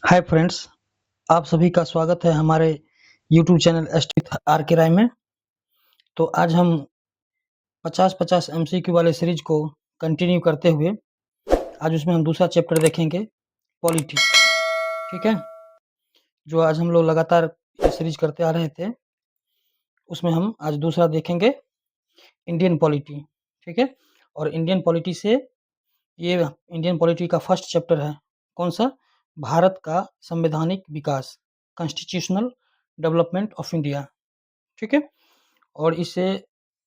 Hi friends, आप सभी का स्वागत है हमारे यूट्यूब चैनल एसटी आर के राय में। तो आज हम 50-50 एमसीक्यू वाले सीरीज को कंटिन्यू करते हुए आज उसमें हम दूसरा चैप्टर देखेंगे, पॉलिटी। ठीक है, जो आज हम लोग लगातार ये सीरीज करते आ रहे थे, उसमें हम आज दूसरा देखेंगे, इंडियन पॉलिटी। ठीक है, और इंडियन पॉलिटी से ये इंडियन पॉलिटी का फर्स्ट चैप्टर है। कौन सा? भारत का संवैधानिक विकास, कॉन्स्टिट्यूशनल डेवलपमेंट ऑफ इंडिया। ठीक है, और इससे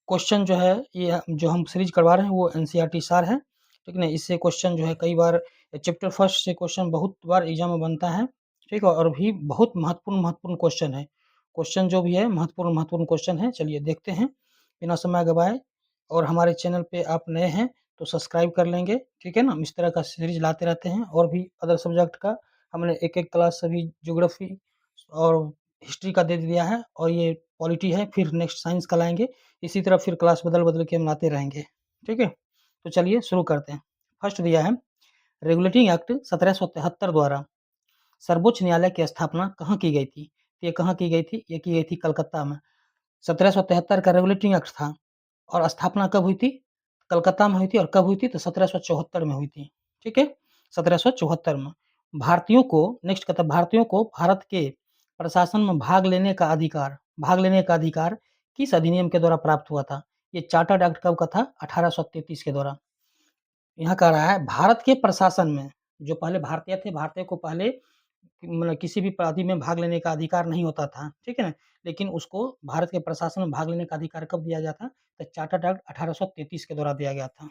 क्वेश्चन जो है, ये जो हम सीरीज करवा रहे हैं वो एनसीईआरटी सार है। ठीक है ना, इससे क्वेश्चन जो है कई बार चैप्टर फर्स्ट से क्वेश्चन बहुत बार एग्जाम में बनता है। ठीक है, और भी बहुत महत्वपूर्ण क्वेश्चन है। क्वेश्चन जो भी है महत्वपूर्ण क्वेश्चन है। चलिए देखते हैं बिना समय गवाए। और हमारे चैनल पे आप नए हैं तो सब्सक्राइब कर लेंगे। ठीक है ना, हम इस तरह का सीरीज लाते रहते हैं और भी अदर सब्जेक्ट का हमने एक क्लास अभी ज्योग्राफी और हिस्ट्री का दे दिया है, और ये पॉलिटी है, फिर नेक्स्ट साइंस का लाएंगे। इसी तरह फिर क्लास बदल के हम लाते रहेंगे। ठीक है, तो चलिए शुरू करते हैं। फर्स्ट दिया है, रेगुलेटिंग एक्ट 1773 द्वारा सर्वोच्च न्यायालय की स्थापना कहाँ की गई थी? ये कहाँ की गई थी? ये की गई थी कलकत्ता में। 1773 का रेगुलेटिंग एक्ट था और स्थापना कब हुई थी? कलकत्ता में हुई थी। और कब हुई थी? तो 1774 में हुई थी। ठीक है, 1774 में। भारतीयों को, नेक्स्ट कहता है, भारतीयों को भारत के प्रशासन में भाग लेने का अधिकार किस अधिनियम के द्वारा प्राप्त हुआ था? ये चार्टर्ड एक्ट कब का था? 1833 के द्वारा। यहाँ कह रहा है भारत के प्रशासन में, जो पहले भारतीय थे, भारतीय को पहले मतलब किसी भी प्राधि में भाग लेने का अधिकार नहीं होता था। ठीक है ना, लेकिन उसको भारत के प्रशासन में भाग लेने का अधिकार कब दिया गया था? तो चार्टर्ड एक्ट 1833 के द्वारा दिया गया था।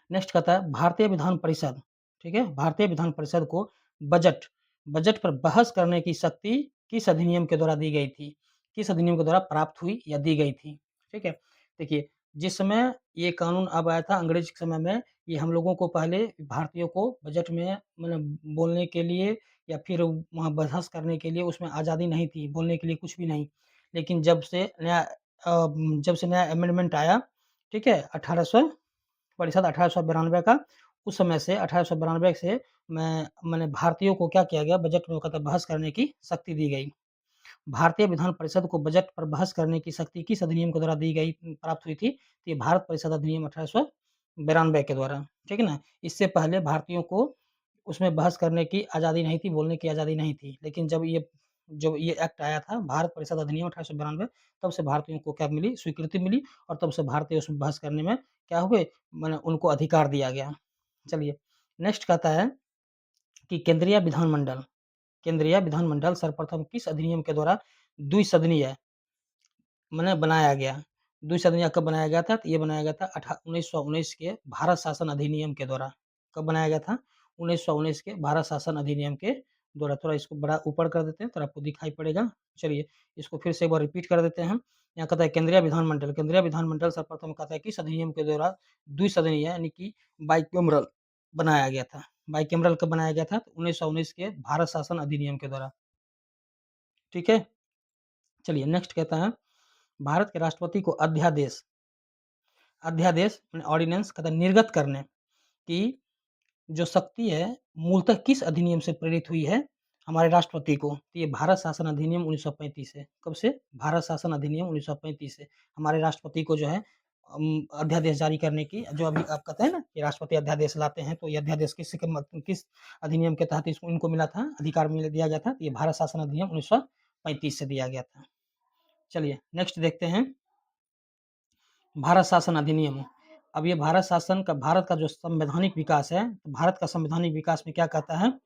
नेक्स्ट कहता है, भारतीय विधान परिषद। ठीक है, भारतीय विधान परिषद को बजट पर बहस करने की शक्ति किस अधिनियम के द्वारा दी गई थी? किस अधिनियम के द्वारा प्राप्त हुई या दी गई थी? ठीक है, देखिए, जिस समय ये कानून अब आया था अंग्रेज के समय में, ये हम लोगों को पहले भारतीयों को बजट में मतलब बोलने के लिए या फिर वहाँ बहस करने के लिए उसमें आज़ादी नहीं थी, बोलने के लिए कुछ भी नहीं। लेकिन जब से नया अमेंडमेंट आया, ठीक है, 1800 परिषद 1892 का, उस समय से 1892 से मैंने भारतीयों को क्या किया गया, बजट में कहता बहस करने की शक्ति दी गई। भारतीय विधान परिषद को बजट पर बहस करने की शक्ति किस अधिनियम के द्वारा दी गई, प्राप्त हुई थी? तो ये भारत परिषद अधिनियम 1892 के द्वारा। ठीक है ना, इससे पहले भारतीयों को उसमें बहस करने की आज़ादी नहीं थी, बोलने की आज़ादी नहीं थी। लेकिन जब ये एक्ट आया था, भारत परिषद अधिनियम 1892, तब से भारतीयों को क्या मिली? स्वीकृति मिली, और तब से भारतीय उसमें बहस करने में क्या हुए, माने उनको अधिकार दिया गया। चलिए, नेक्स्ट कहता है कि केंद्रीय विधानमंडल सर्वप्रथम किस अधिनियम के द्वारा द्विसदनीय माने बनाया गया? द्विसदनीय कब बनाया गया था? तो ये बनाया गया था 1919 के भारत शासन अधिनियम के द्वारा। कब बनाया गया था? 1919 के भारत शासन अधिनियम के द्वारा। थोड़ा इसको बड़ा ऊपर कर देते हैं तो आपको दिखाई पड़ेगा। चलिए, इसको फिर से एक बार रिपीट कर देते हैं। यहाँ कहता है केंद्रीय विधानमंडल सर्वप्रथम कहता है किस अधिनियम के द्वारा द्विसदनीय यानी कि बाइकैमरल बनाया गया था? बाइकैमरल कब बनाया गया था? तो 1919 के भारत शासन अधिनियम के द्वारा। ठीक है, चलिए नेक्स्ट कहता है, भारत के राष्ट्रपति को अध्यादेश ऑर्डिनेंस कहता है निर्गत करने की जो शक्ति है, मूलतः किस अधिनियम से प्रेरित हुई है हमारे राष्ट्रपति को? तो ये भारत शासन अधिनियम 1935 से। कब से? भारत शासन अधिनियम 1935 से हमारे राष्ट्रपति को जो है अध्यादेश जारी करने की, जो अभी आप कहते हैं ना कि राष्ट्रपति अध्यादेश लाते हैं, तो ये अध्यादेश किस अधिनियम के तहत इनको मिला था, अधिकार दिया गया था? तो ये भारत शासन अधिनियम 1935 से दिया गया था। चलिए नेक्स्ट देखते हैं, भारत शासन अधिनियम। अब ये भारत का जो संवैधानिक विकास है, तो भारत का संवैधानिक विकास में क्या कहता है?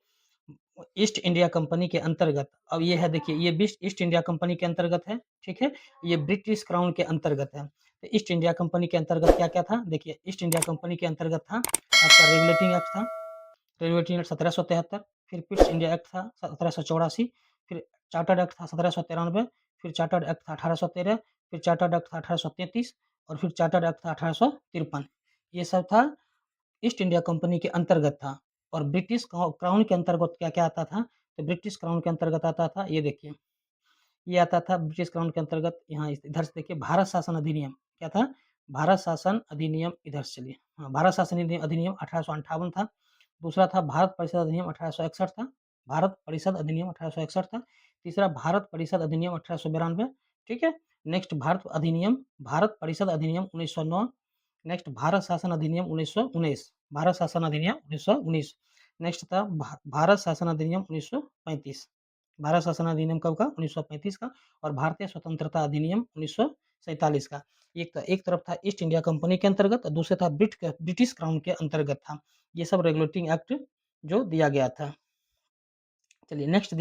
ईस्ट इंडिया कंपनी के अंतर्गत, अब ये है, देखिए, ये ईस्ट इंडिया कंपनी के अंतर्गत है। ठीक है, ये ब्रिटिश क्राउन के अंतर्गत है। तो ईस्ट इंडिया कंपनी के अंतर्गत क्या क्या था? देखिए, ईस्ट इंडिया कंपनी के अंतर्गत था आपका रेगुलेटिंग एक्ट था, रेगुलेटिंग एक्ट 1773, फिर पिट्स इंडिया एक्ट था 1784, फिर चार्टर्ड एक्ट था 1793, फिर चार्टर्ड एक्ट था 1813, फिर चार्टर्ड एक्ट था 1833, और फिर चार्टर्ड एक्ट था 1853। ये सब था ईस्ट इंडिया कंपनी के अंतर्गत था। और ब्रिटिश क्राउन के अंतर्गत क्या क्या आता था? तो ब्रिटिश क्राउन के अंतर्गत आता था, ये देखिए, ये आता था ब्रिटिश क्राउन के अंतर्गत। यहाँ इधर से देखिए, भारत शासन अधिनियम क्या था? भारत शासन अधिनियम, इधर से चलिए, हाँ, भारत शासन अधिनियम 1858 था। दूसरा था भारत परिषद अधिनियम 1861 था। भारत परिषद अधिनियम 1861 था। तीसरा भारत परिषद अधिनियम 1892, ठीक है। नेक्स्ट भारत परिषद अधिनियम 1909। नेक्स्ट भारत शासन अधिनियम 1919, भारत शासन अधिनियम 1919। नेक्स्ट था भारत शासन अधिनियम 1935, भारत शासन अधिनियम कब का? 1935 का। और भारतीय स्वतंत्रता अधिनियम 1947 का। एक तरफ था ईस्ट इंडिया कंपनी के अंतर्गत और दूसरा था ब्रिटिश क्राउन के अंतर्गत था। ये सब रेगुलेटिंग एक्ट जो दिया गया था। चलिए नेक्स्ट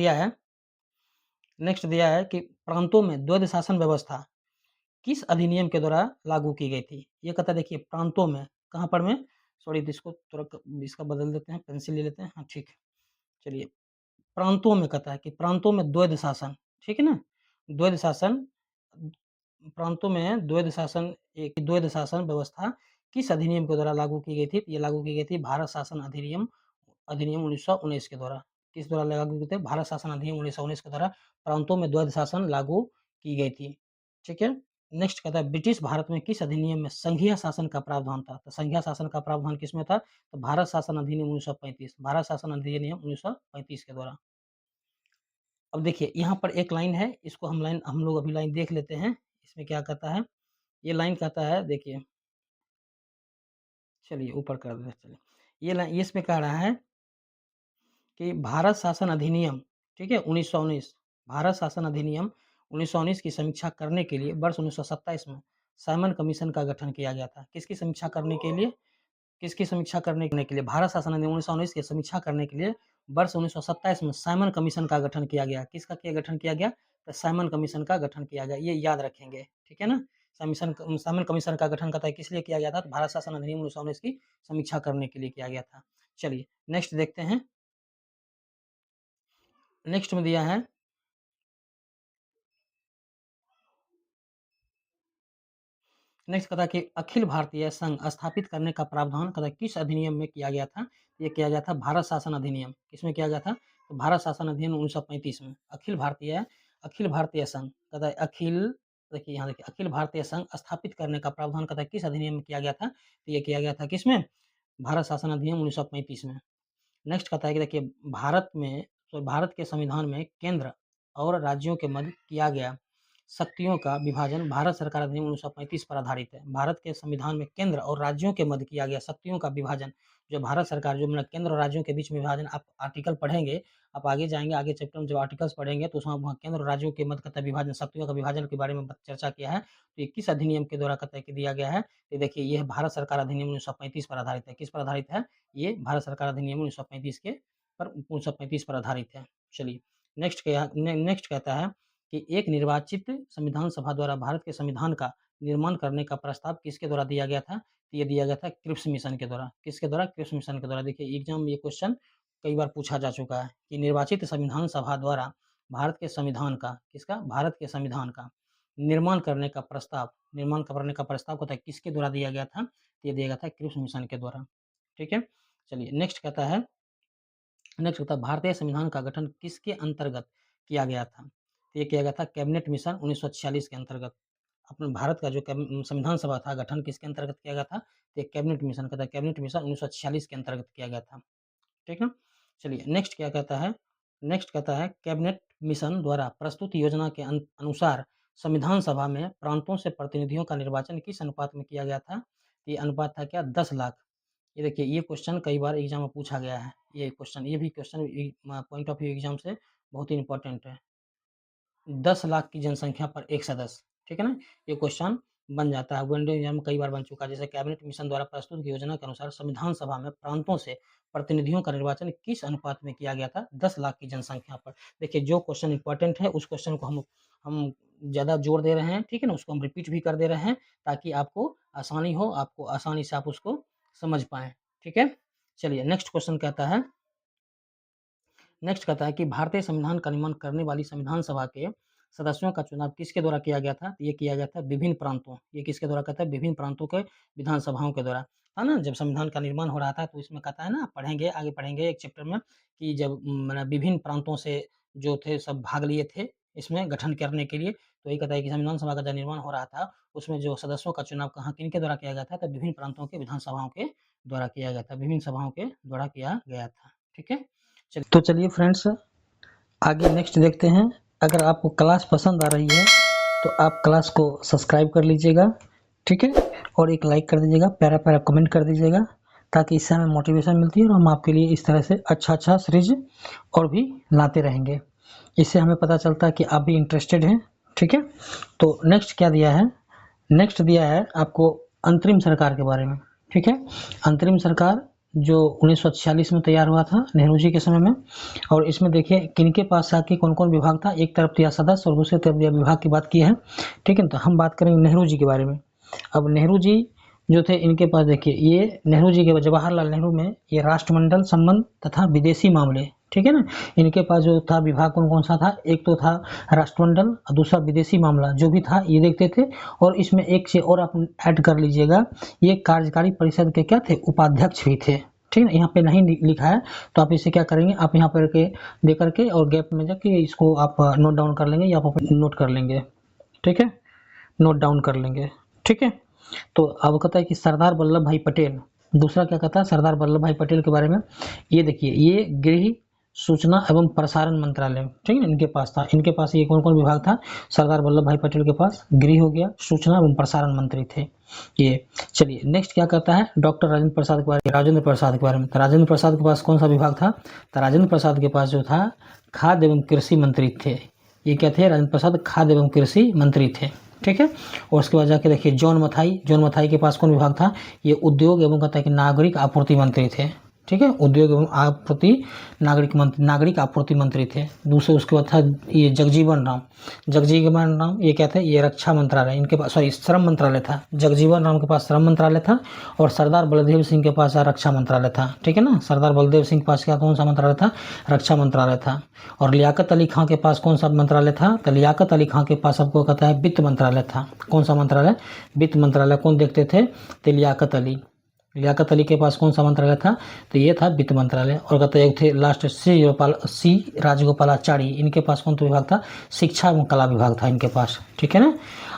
दिया है कि प्रांतों में द्वैध शासन व्यवस्था किस अधिनियम के द्वारा लागू की गई थी? ये कहता है, देखिए प्रांतों में, कहाँ पर में, सॉरी इसको थोड़ा इसका बदल देते हैं, पेंसिल ले लेते हैं, हाँ ठीक है। चलिए प्रांतों में कहता है कि प्रांतों में द्वैध शासन, ठीक है ना, द्वैध शासन, प्रांतों में द्वैध शासन व्यवस्था किस अधिनियम के द्वारा लागू की गई थी? ये लागू की गई थी भारत शासन अधिनियम 1919 के द्वारा। किस द्वारा लागू किए थे? भारत शासन अधिनियम 1919 के द्वारा प्रांतों में द्वैध शासन लागू की गई थी, ठीक है। नेक्स्ट कहता है ब्रिटिश भारत में किस अधिनियम में संघीय शासन का प्रावधान था? तो संघीय शासन का प्रावधान किसमें था? तो भारत शासन अधिनियम 1935, भारत शासन अधिनियम 1935 के द्वारा। अब देखिए यहाँ पर एक लाइन है, इसको हम लोग अभी लाइन देख लेते हैं, इसमें क्या कहता है। ये लाइन कहता है, देखिए चलिए ऊपर कर देते हैं, चलिए ये लाइन इसमें कह रहा है कि भारत शासन अधिनियम, ठीक है, 1919, भारत शासन अधिनियम 1919 की समीक्षा करने के लिए वर्ष 1927 में साइमन कमीशन का गठन किया गया था। किसकी समीक्षा करने के लिए? किसकी समीक्षा करने के लिए? भारत शासन अधिनियम 1919 की समीक्षा करने के लिए वर्ष 1927 में साइमन कमीशन का गठन किया गया। किसका गठन किया गया? तो साइमन कमीशन का गठन किया गया। ये याद रखेंगे, ठीक है ना। साइमन कमीशन का गठन कहता है किस लिए किया गया था? तो भारत शासन अधिनियम 1919 की समीक्षा करने के लिए किया गया था। चलिए नेक्स्ट देखते हैं। नेक्स्ट में दिया है नेक्स्ट कहता है कि अखिल भारतीय संघ स्थापित करने का प्रावधान कहता है किस अधिनियम में किया गया था? ये किया गया था भारत शासन अधिनियम। किसमें किया गया था? तो भारत शासन अधिनियम 1935 में। अखिल भारतीय संघ कहता है देखिए यहाँ देखिए अखिल भारतीय संघ स्थापित करने का प्रावधान कहता है किस अधिनियम में किया गया था? तो ये किया गया था किसमें? भारत शासन अधिनियम 1935 में। नेक्स्ट कहता है कि देखिए भारत के संविधान में केंद्र और राज्यों के मध्य किया गया शक्तियों का विभाजन भारत सरकार अधिनियम 1935 पर आधारित है। भारत के संविधान में केंद्र और राज्यों के मध्य किया गया शक्तियों का विभाजन, जो भारत सरकार जो मतलब केंद्र और राज्यों के बीच में विभाजन, आप आर्टिकल पढ़ेंगे, आप आगे जाएंगे, आगे चैप्टर में जब आर्टिकल्स पढ़ेंगे तो उसमें वहाँ केंद्र और राज्यों के मध्य का विभाजन, शक्तियों का विभाजन के बारे में चर्चा किया है। तो ये किस अधिनियम के द्वारा कहता है कि दिया गया है? तो देखिए यह भारत सरकार अधिनियम 1935 पर आधारित है। किस पर आधारित है? ये भारत सरकार अधिनियम 1935 पर आधारित है। चलिए नेक्स्ट कहता है कि एक निर्वाचित संविधान सभा द्वारा भारत के संविधान का निर्माण करने का प्रस्ताव किसके द्वारा दिया गया था? तो ये दिया गया था क्रिप्स मिशन के द्वारा। किसके द्वारा? क्रिप्स मिशन के द्वारा। देखिए एग्जाम में ये क्वेश्चन कई बार पूछा जा चुका है कि निर्वाचित संविधान सभा द्वारा भारत के संविधान का, किसका? भारत के संविधान का निर्माण करने का प्रस्ताव को किसके द्वारा दिया गया था? तो ये दिया गया था क्रिप्स मिशन के द्वारा, ठीक है। चलिए नेक्स्ट कहता है भारतीय संविधान का गठन किसके अंतर्गत किया गया था? तो ये किया गया था कैबिनेट मिशन 1946 के अंतर्गत। अपने भारत का जो संविधान सभा था गठन किसके अंतर्गत किया गया था? तो कैबिनेट मिशन कहता है कैबिनेट मिशन 1946 के अंतर्गत किया गया था, ठीक है। चलिए नेक्स्ट क्या कहता है? नेक्स्ट कहता है कैबिनेट मिशन द्वारा प्रस्तुत योजना के अनुसार संविधान सभा में प्रांतों से प्रतिनिधियों का निर्वाचन किस अनुपात में किया गया था? ये अनुपात था क्या? 10 लाख। ये देखिए ये क्वेश्चन कई बार एग्जाम में पूछा गया है। ये भी question point of view exam से बहुत ही इंपॉर्टेंट है। 10 लाख की जनसंख्या पर एक सदस्य, ठीक है ना, ये क्वेश्चन बन जाता है। वन एग्जाम में कई बार बन चुका है। जैसे कैबिनेट मिशन द्वारा प्रस्तुत योजना के अनुसार संविधान सभा में प्रांतों से प्रतिनिधियों का निर्वाचन किस अनुपात में किया गया था? 10 लाख की जनसंख्या पर। देखिए जो क्वेश्चन इंपॉर्टेंट है उस क्वेश्चन को हम ज़्यादा जोर दे रहे हैं, ठीक है ना, उसको हम रिपीट भी कर दे रहे हैं ताकि आपको आसानी हो, आपको आसानी से आप उसको समझ पाएँ, ठीक है। चलिए नेक्स्ट कहता है कि भारतीय संविधान का निर्माण करने वाली संविधान सभा के सदस्यों का चुनाव किसके द्वारा किया गया था? ये किया गया था विभिन्न प्रांतों, ये किसके द्वारा कहता है? विभिन्न प्रांतों के विधानसभाओं के द्वारा, है ना। जब संविधान का निर्माण हो रहा था तो इसमें कहता है ना, पढ़ेंगे आगे पढ़ेंगे एक चैप्टर में कि जब मतलब विभिन्न प्रांतों से जो थे सब भाग लिए थे इसमें गठन करने के लिए। तो ये कहता है कि संविधान सभा का जब निर्माण हो रहा था उसमें जो सदस्यों का चुनाव कहाँ किनके द्वारा किया गया था? तो विभिन्न प्रांतों के विधानसभाओं के द्वारा किया गया था, विभिन्न सभाओं के द्वारा किया गया था, ठीक है। तो चलिए फ्रेंड्स, आगे नेक्स्ट देखते हैं। अगर आपको क्लास पसंद आ रही है तो आप क्लास को सब्सक्राइब कर लीजिएगा, ठीक है, और एक लाइक कर दीजिएगा, प्यारा प्यारा कमेंट कर दीजिएगा, ताकि इससे हमें मोटिवेशन मिलती है और हम आपके लिए इस तरह से अच्छा सीरीज और भी लाते रहेंगे। इससे हमें पता चलता है कि आप भी इंटरेस्टेड हैं, ठीक है। तो नेक्स्ट क्या दिया है? नेक्स्ट दिया है आपको अंतरिम सरकार के बारे में, ठीक है। अंतरिम सरकार जो 1946 में तैयार हुआ था नेहरू जी के समय में, और इसमें देखिए किनके पास आके कौन कौन विभाग था। एक तरफ दिया सदस्य और दूसरी तरफ दिया विभाग की बात की है, ठीक है। तो हम बात करेंगे नेहरू जी के बारे में। अब नेहरू जी जो थे, इनके पास देखिए, ये नेहरू जी के जवाहरलाल नेहरू में ये राष्ट्रमंडल संबंध तथा विदेशी मामले, ठीक है ना। इनके पास जो था विभाग कौन कौन सा था, एक तो था राष्ट्रमंडल और दूसरा विदेशी मामला, जो भी था ये देखते थे। और इसमें एक से और आप ऐड कर लीजिएगा, ये कार्यकारी परिषद के क्या थे, उपाध्यक्ष भी थे, ठीक है। यहाँ पे नहीं लिखा है तो आप इसे क्या करेंगे, आप यहाँ पर के दे करके और गैप में जाके इसको आप नोट डाउन कर लेंगे, या आप नोट कर लेंगे, ठीक है, नोट डाउन कर लेंगे, ठीक है। तो अब कहता है कि सरदार वल्लभ भाई पटेल, दूसरा क्या कहता है सरदार वल्लभ भाई पटेल के बारे में। ये देखिए, ये गृह सूचना एवं प्रसारण मंत्रालय, ठीक है, इनके पास था। इनके पास ये कौन कौन विभाग था? सरदार वल्लभ भाई पटेल के पास गृह हो गया, सूचना एवं प्रसारण मंत्री थे ये। चलिए नेक्स्ट क्या कहता है, डॉक्टर राजेंद्र प्रसाद के बारे में। राजेंद्र प्रसाद के बारे में, तो राजेंद्र प्रसाद के पास कौन सा विभाग था? तो राजेंद्र प्रसाद के पास जो था खाद्य एवं कृषि मंत्री थे। ये क्या थे? राजेंद्र प्रसाद खाद्य एवं कृषि मंत्री थे, ठीक है। और उसके बाद जाके देखिए जॉन मथाई के पास कौन विभाग था? ये उद्योग एवं कहता है कि नागरिक आपूर्ति मंत्री थे, ठीक है, उद्योग एवं आपूर्ति नागरिक आपूर्ति मंत्री थे। दूसरे उसके बाद था ये जगजीवन राम, ये क्या थे? ये रक्षा मंत्रालय, इनके पास श्रम मंत्रालय था। जगजीवन राम के पास श्रम मंत्रालय था, और सरदार बलदेव सिंह के पास रक्षा मंत्रालय था, ठीक है ना। सरदार बलदेव सिंह के पास क्या कौन सा मंत्रालय था? रक्षा मंत्रालय था। और लियाकत अली खां के पास कौन सा मंत्रालय था? तो लियाकत अली खां के पास आपको कहता है वित्त मंत्रालय था। कौन सा मंत्रालय? वित्त मंत्रालय। कौन देखते थे? तो लियाकत अली के पास कौन सा मंत्रालय था? तो ये था वित्त मंत्रालय। और कहते एक थे लास्ट सी राजगोपालाचारी, इनके पास कौन सा विभाग था? शिक्षा एवं कला विभाग था इनके पास, ठीक है ना।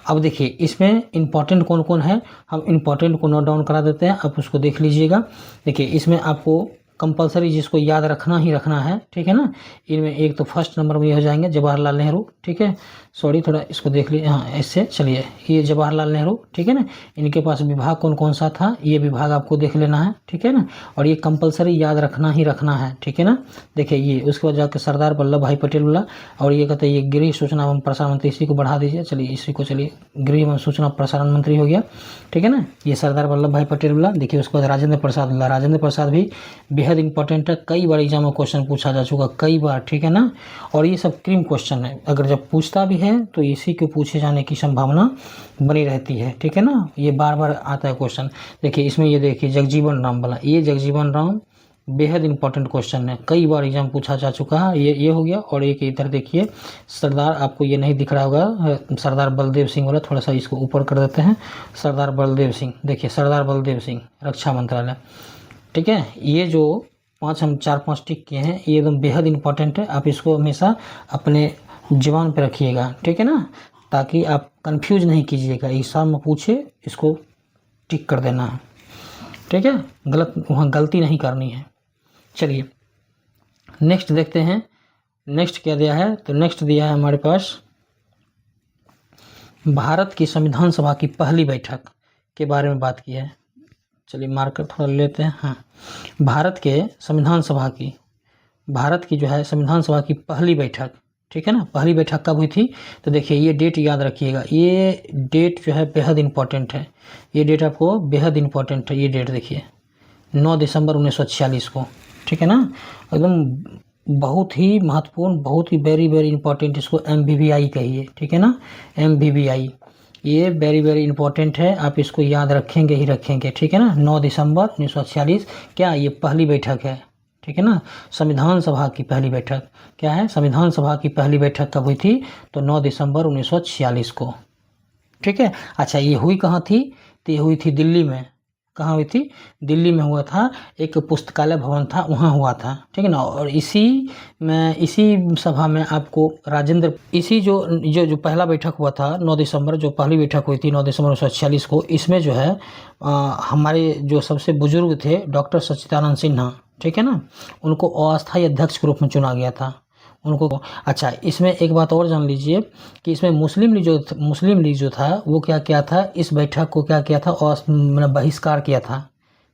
अब देखिए इसमें इंपॉर्टेंट कौन कौन है, हम इंपॉर्टेंट को नोट डाउन करा देते हैं, आप उसको देख लीजिएगा। देखिए इसमें आपको कंपलसरी जिसको याद रखना ही रखना है, ठीक है ना। इनमें एक तो फर्स्ट नंबर में ये हो जाएंगे जवाहरलाल नेहरू, ठीक है। सॉरी थोड़ा इसको देख लीजिए, हाँ इससे चलिए, ये जवाहरलाल नेहरू, ठीक है ना। इनके पास विभाग कौन कौन सा था, ये विभाग आपको देख लेना है, ठीक है ना। और ये कंपलसरी याद रखना ही रखना है, ठीक है ना। देखिए ये उसके बाद जाकर सरदार वल्लभ भाई पटेल वाला, और ये कहते हैं ये गृह सूचना एवं प्रसारण मंत्री, इसी को बढ़ा दीजिए, चलिए इसी को, चलिए गृह एवं सूचना प्रसारण मंत्री हो गया, ठीक है ना। ये सरदार वल्लभ भाई पटेल वाला। देखिए उसके बाद राजेंद्र प्रसाद भी बेहद इंपॉर्टेंट है, कई बार एग्जाम में क्वेश्चन पूछा जा चुका, कई बार, ठीक है ना। और ये सब क्रीम क्वेश्चन है, अगर जब पूछता भी है तो इसी को पूछे जाने की संभावना बनी रहती है, ठीक है ना। ये बार बार आता है क्वेश्चन। देखिए इसमें ये देखिए जगजीवन राम वाला, ये जगजीवन राम बेहद इंपॉर्टेंट क्वेश्चन है, कई बार एग्जाम पूछा जा चुका है। ये हो गया। और एक इधर देखिए सरदार, आपको ये नहीं दिख रहा होगा, सरदार बलदेव सिंह वाला, थोड़ा सा इसको ऊपर कर देते हैं। सरदार बलदेव सिंह, देखिए सरदार बलदेव सिंह रक्षा मंत्रालय, ठीक है। ये जो हम 4-5 टिक किए हैं, ये एकदम बेहद इंपॉर्टेंट है, आप इसको हमेशा अपने जुबान पे रखिएगा, ठीक है ना, ताकि आप कंफ्यूज नहीं कीजिएगा। एग्जाम में पूछे इसको टिक कर देना है, ठीक है, वहाँ गलती नहीं करनी है। चलिए नेक्स्ट देखते हैं, नेक्स्ट क्या दिया है। तो नेक्स्ट दिया है हमारे पास भारत की संविधान सभा की पहली बैठक के बारे में बात की है। चलिए मार्कर थोड़ा लेते हैं। हाँ, भारत की जो है संविधान सभा की पहली बैठक, ठीक है ना। पहली बैठक कब हुई थी? तो देखिए ये डेट याद रखिएगा, ये डेट जो है बेहद इंपॉर्टेंट है, ये डेट आपको बेहद इंपॉर्टेंट है। ये डेट देखिए 9 दिसंबर 1946 को, ठीक है ना, एकदम बहुत ही महत्वपूर्ण, बहुत ही वेरी वेरी इंपॉर्टेंट, इसको MVVI कहिए, ठीक है ना, MVVI, ये वेरी वेरी इंपॉर्टेंट है, आप इसको याद रखेंगे ही रखेंगे, ठीक है ना। 9 दिसंबर 1946 क्या ये पहली बैठक है, ठीक है ना। संविधान सभा की पहली बैठक क्या है? संविधान सभा की पहली बैठक कब हुई थी? तो 9 दिसंबर 1946 को, ठीक है। अच्छा ये हुई कहाँ थी? तो ये हुई थी दिल्ली में। कहाँ हुई थी? दिल्ली में हुआ था, एक पुस्तकालय भवन था, वहाँ हुआ था, ठीक है ना। और इसी सभा में आपको इसी जो पहला बैठक हुआ था 9 दिसंबर, जो पहली बैठक हुई थी 9 दिसंबर 1946 को, इसमें जो है हमारे जो सबसे बुजुर्ग थे डॉक्टर सच्चिदानंद सिन्हा, ठीक है ना, उनको अस्थायी अध्यक्ष के रूप में चुना गया था उनको। अच्छा, इसमें एक बात और जान लीजिए कि इसमें मुस्लिम लीग जो था वो क्या किया था, इस बैठक को क्या किया था, मतलब बहिष्कार किया था,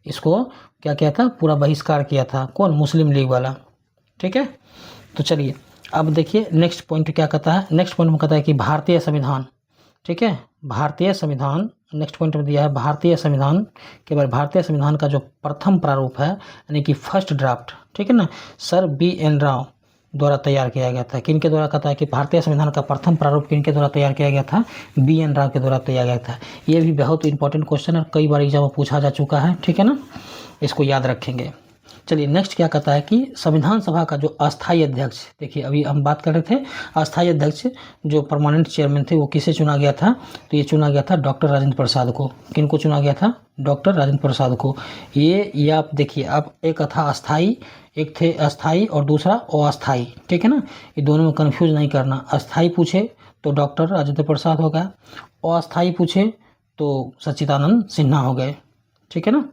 इसको क्या किया था, पूरा बहिष्कार किया था। कौन? मुस्लिम लीग वाला। ठीक है, तो चलिए अब देखिए नेक्स्ट पॉइंट क्या कहता है। नेक्स्ट पॉइंट में कहता है कि भारतीय संविधान, ठीक है, भारतीय संविधान नेक्स्ट पॉइंट में दिया है भारतीय संविधान के बारे। भारतीय संविधान का जो प्रथम प्रारूप है यानी कि फर्स्ट ड्राफ्ट, ठीक है ना, सर BN राव द्वारा तैयार किया गया था। किनके द्वारा? कहता है कि भारतीय संविधान का प्रथम प्रारूप किनके द्वारा तैयार किया गया था? BN राव के द्वारा तैयार गया था। ये भी बहुत इंपॉर्टेंट क्वेश्चन है, कई बार एग्जाम में पूछा जा चुका है, ठीक है ना, इसको याद रखेंगे। चलिए नेक्स्ट क्या कहता है कि संविधान सभा का जो अस्थायी अध्यक्ष, देखिए अभी हम बात कर रहे थे अस्थायी अध्यक्ष जो परमानेंट चेयरमैन थे वो किसे चुना गया था, तो ये चुना गया था डॉक्टर राजेंद्र प्रसाद को। किनको चुना गया था? डॉक्टर राजेंद्र प्रसाद को। ये आप देखिए, आप एक था अस्थाई, एक थे अस्थाई और दूसरा अस्थाई, ठीक है ना, ये दोनों में कन्फ्यूज नहीं करना। अस्थाई पूछे तो डॉक्टर राजेंद्र प्रसाद हो गया, अस्थाई पूछे तो सच्चिदानंद सिन्हा हो गए, ठीक है ना।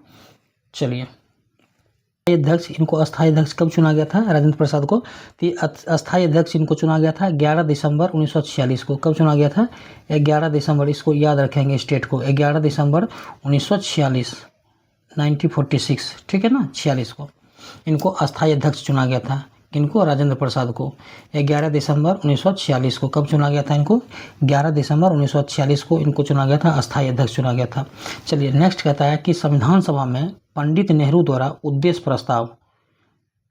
चलिए अध्यक्ष, इनको अस्थायी अध्यक्ष कब चुना गया था? राजेंद्र प्रसाद को। तो अस्थायी अध्यक्ष इनको चुना गया था 11 दिसंबर 1946 को। कब चुना गया था? 11 दिसंबर, इसको याद रखेंगे स्टेट को, 11 दिसंबर 1946, 1946, ठीक है ना, 46 को इनको अस्थायी अध्यक्ष चुना गया था। किनको? राजेंद्र प्रसाद को। 11 दिसंबर 1946 को कब चुना गया था इनको? 11 दिसंबर 1946 को इनको चुना गया था, अस्थायी अध्यक्ष चुना गया था। चलिए नेक्स्ट कहता है कि संविधान सभा में पंडित नेहरू द्वारा उद्देश्य प्रस्ताव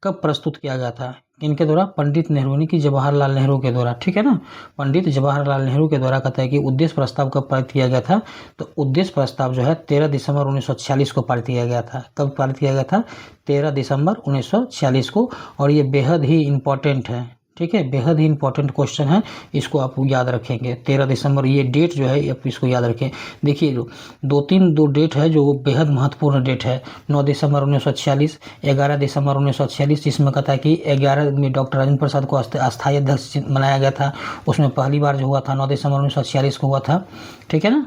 कब प्रस्तुत किया गया था? किनके द्वारा? पंडित नेहरू यानी कि जवाहरलाल नेहरू के द्वारा, ठीक है ना, पंडित जवाहरलाल नेहरू के द्वारा कहता है कि उद्देश्य प्रस्ताव कब पारित किया गया था? तो उद्देश्य प्रस्ताव जो है 13 दिसंबर 1946 को पारित किया गया था। कब पारित किया गया था? 13 दिसंबर 1946 को। और ये बेहद ही इंपॉर्टेंट है, ठीक है, बेहद ही इंपॉर्टेंट क्वेश्चन है, इसको आप याद रखेंगे। 13 दिसंबर ये डेट जो है आप इसको याद रखें। देखिए दो डेट है जो बेहद महत्वपूर्ण डेट है। 9 दिसंबर 1946, 11 दिसंबर 1946, जिसमें कहता है कि 11 में डॉक्टर राजेंद्र प्रसाद को अस्थायी अध्यक्ष बनाया गया था। उसमें पहली बार जो हुआ था 9 दिसंबर 1946 को हुआ था, ठीक है ना,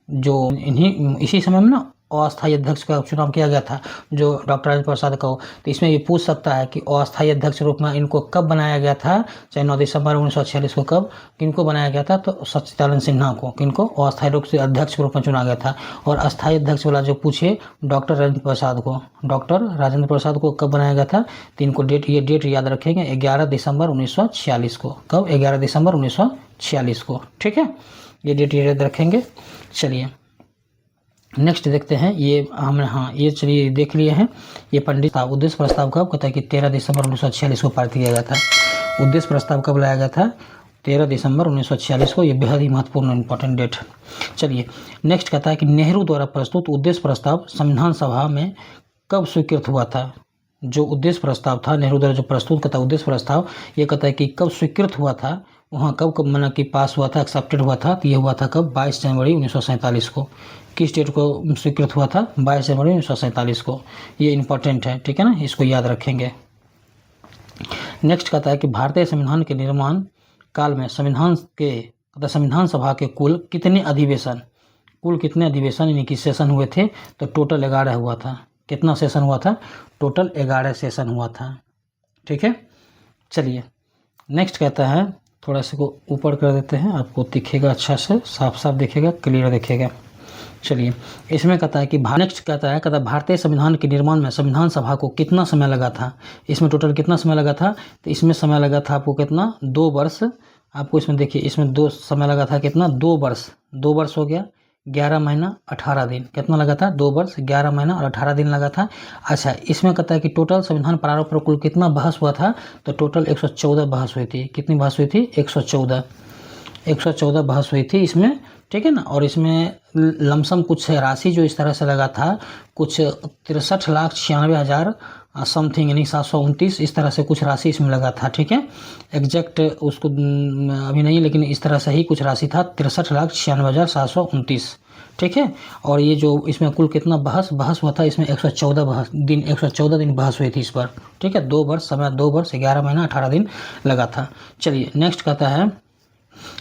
जो इसी समय में ना अस्थायी अध्यक्ष का चुनाव किया गया था जो डॉक्टर राजेंद्र प्रसाद का हो। तो इसमें ये पूछ सकता है कि अस्थायी अध्यक्ष रूप में इनको कब बनाया गया था, चाहे 9 दिसंबर 1946 को कब किनको बनाया गया था? तो सच्चिदानंद सिन्हा को। किनको? अस्थायी रूप से अध्यक्ष के रूप में चुना गया था। और अस्थायी अध्यक्ष वाला जो पूछे डॉक्टर राजेंद्र प्रसाद को, डॉक्टर राजेंद्र प्रसाद को कब बनाया गया था? तो इनको ये डेट याद रखेंगे 11 दिसंबर 1946 को। कब? 11 दिसंबर 1946 को, ठीक है, ये डेट याद रखेंगे। चलिए नेक्स्ट देखते हैं, ये हमने ये चलिए देख लिए हैं। ये पंडित उद्देश्य प्रस्ताव कब? कहता है कि 13 दिसंबर 1946 को पारित किया गया था। उद्देश्य प्रस्ताव कब लाया गया था? 13 दिसंबर 1946 को। ये बेहद ही महत्वपूर्ण इंपॉर्टेंट डेट। चलिए नेक्स्ट कहता है कि नेहरू द्वारा प्रस्तुत उद्देश्य प्रस्ताव संविधान सभा में कब स्वीकृत हुआ था? जो उद्देश्य प्रस्ताव था नेहरू द्वारा जो प्रस्तुत करता उद्देश्य प्रस्ताव, ये कहता है कि कब स्वीकृत हुआ था, वहाँ कब माना कि पास हुआ था, एक्सेप्टेड हुआ था। तो ये हुआ था कब? 22 जनवरी 1947 को। किस डेट को स्वीकृत हुआ था? 22 जनवरी 1947 को। ये इंपॉर्टेंट है, ठीक है ना, इसको याद रखेंगे। नेक्स्ट कहता है कि भारतीय संविधान के निर्माण काल में संविधान सभा के कुल कितने अधिवेशन यानी कि सेशन हुए थे? तो टोटल 11 हुआ था। कितना सेशन हुआ था? टोटल 11 सेशन हुआ था, ठीक है। चलिए नेक्स्ट कहता है, थोड़ा सा को ऊपर कर देते हैं, आपको दिखेगा अच्छा से, साफ साफ दिखेगा, क्लियर दिखेगा। चलिए इसमें कहता है कि नेक्स्ट कहता है भारतीय संविधान के निर्माण में संविधान सभा को कितना समय लगा था? इसमें टोटल कितना समय लगा था? तो इसमें समय लगा था आपको कितना? 2 वर्ष। आपको इसमें देखिए इसमें 2 समय लगा था कितना? 2 वर्ष। 2 वर्ष हो गया, 11 महीना 18 दिन। कितना लगा था? 2 वर्ष 11 महीना और 18 दिन लगा था। अच्छा, इसमें कहता है कि टोटल संविधान प्रारूप पर कुल कितना बहस हुआ था? तो टोटल 114 बहस हुई थी। कितनी बहस हुई थी? 114 बहस हुई थी इसमें, ठीक है ना। और इसमें लमसम कुछ राशि जो इस तरह से लगा था, कुछ 63,96,000 समथिंग यानी 729, इस तरह से कुछ राशि इसमें लगा था, ठीक है। एग्जैक्ट उसको अभी नहीं, लेकिन इस तरह से ही कुछ राशि था, 63,96,729, ठीक है। और ये जो इसमें कुल कितना बहस हुआ था, इसमें 114 दिन बहस हुई थी इस पर, ठीक है। 2 वर्ष समय, 2 वर्ष 11 महीना 18 दिन लगा था। चलिए नेक्स्ट कहता है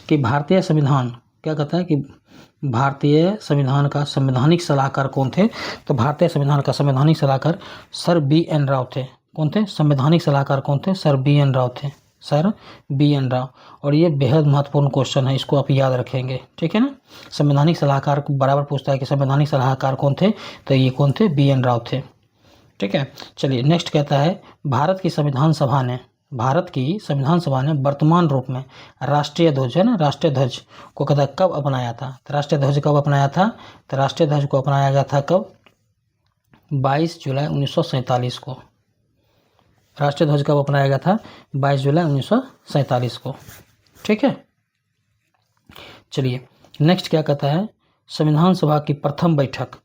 कि भारतीय संविधान क्या कहता है कि भारतीय संविधान का संवैधानिक सलाहकार कौन थे? तो भारतीय संविधान का संवैधानिक सलाहकार सर BN राव थे। कौन थे? संवैधानिक सलाहकार कौन थे? सर बी एन राव थे, सर बी एन राव। और ये बेहद महत्वपूर्ण क्वेश्चन है, इसको आप याद रखेंगे, ठीक है ना। संवैधानिक सलाहकार को बराबर पूछता है कि संवैधानिक सलाहकार कौन थे, तो ये कौन थे? बी एन राव थे, ठीक है। चलिए नेक्स्ट कहता है, भारत की संविधान सभा ने वर्तमान रूप में राष्ट्रीय ध्वज है ना, राष्ट्रीय ध्वज को कहता है कब अपनाया था? तो राष्ट्रीय ध्वज कब अपनाया था? तो राष्ट्रीय ध्वज को अपनाया गया था कब? 22 जुलाई 1947 को। राष्ट्रीय ध्वज कब अपनाया गया था? 22 जुलाई 1947 को, ठीक है। चलिए नेक्स्ट क्या कहता है, संविधान सभा की प्रथम बैठक,